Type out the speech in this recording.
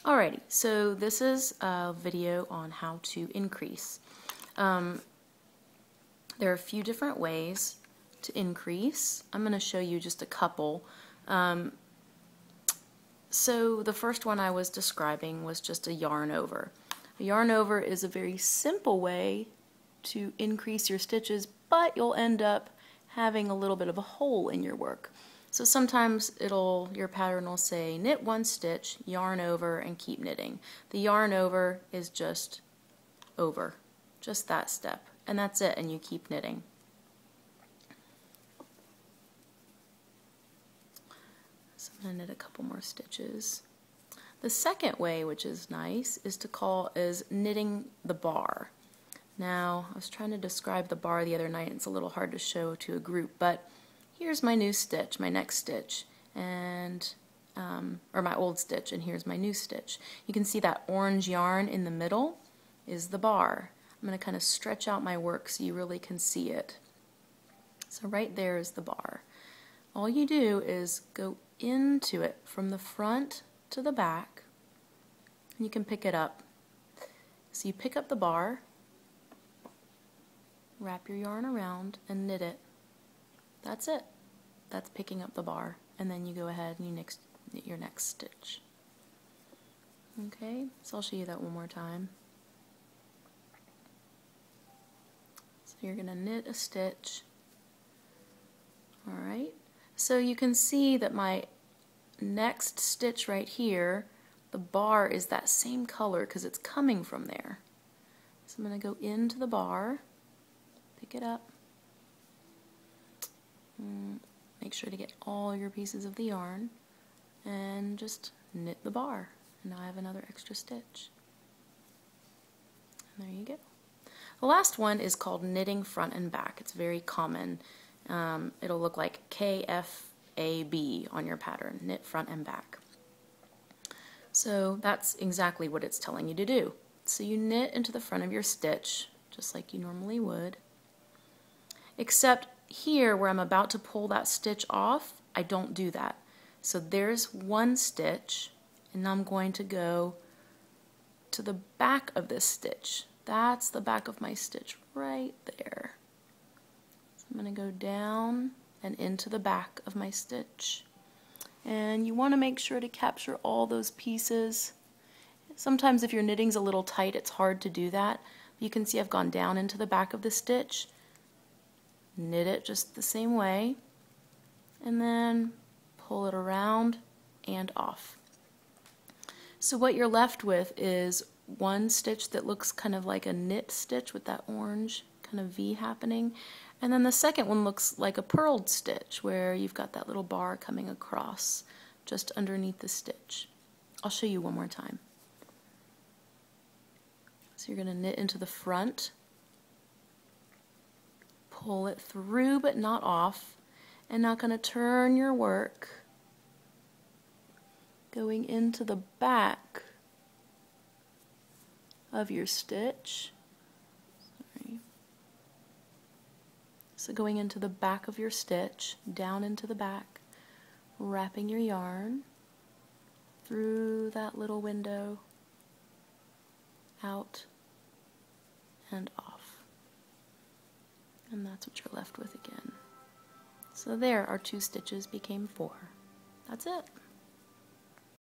Alrighty, so this is a video on how to increase. There are a few different ways to increase. I'm going to show you just a couple. So the first one I was describing was just a yarn over. A yarn over is a very simple way to increase your stitches, but you'll end up having a little bit of a hole in your work. So sometimes your pattern will say knit one stitch, yarn over, and keep knitting. The yarn over is just over, just that step, and that's it, and you keep knitting. So I'm going to knit a couple more stitches. The second way, which is nice, is knitting the bar. Now, I was trying to describe the bar the other night, and it's a little hard to show to a group, but here's my new stitch, my next stitch, and or my old stitch, and here's my new stitch. You can see that orange yarn in the middle is the bar. I'm going to kind of stretch out my work so you really can see it. So right there is the bar. All you do is go into it from the front to the back, and you can pick it up. So you pick up the bar, wrap your yarn around, and knit it. That's it. That's picking up the bar, and then you go ahead and you knit your next stitch. Okay, so I'll show you that one more time. So you're going to knit a stitch. Alright, so you can see that my next stitch right here, the bar is that same color because it's coming from there. So I'm going to go into the bar, pick it up, make sure to get all your pieces of the yarn, and just knit the bar. And now I have another extra stitch. And there you go. The last one is called knitting front and back. It's very common. It'll look like kfab on your pattern, knit front and back. So that's exactly what it's telling you to do. So you knit into the front of your stitch, just like you normally would, except here where I'm about to pull that stitch off, I don't do that. So there's one stitch, and I'm going to go to the back of this stitch. That's the back of my stitch right there. So I'm going to go down and into the back of my stitch. And you want to make sure to capture all those pieces. Sometimes if your knitting's a little tight, it's hard to do that. You can see I've gone down into the back of the stitch, knit it just the same way, and then pull it around and off. So what you're left with is one stitch that looks kind of like a knit stitch with that orange kind of V happening, and then the second one looks like a purled stitch where you've got that little bar coming across just underneath the stitch. I'll show you one more time. So you're going to knit into the front, pull it through but not off, and now going to turn your work going into the back of your stitch. Sorry. So going into the back of your stitch, down into the back, wrapping your yarn through that little window, out and off. And that's what you're left with again. So there, our 2 stitches became 4. That's it.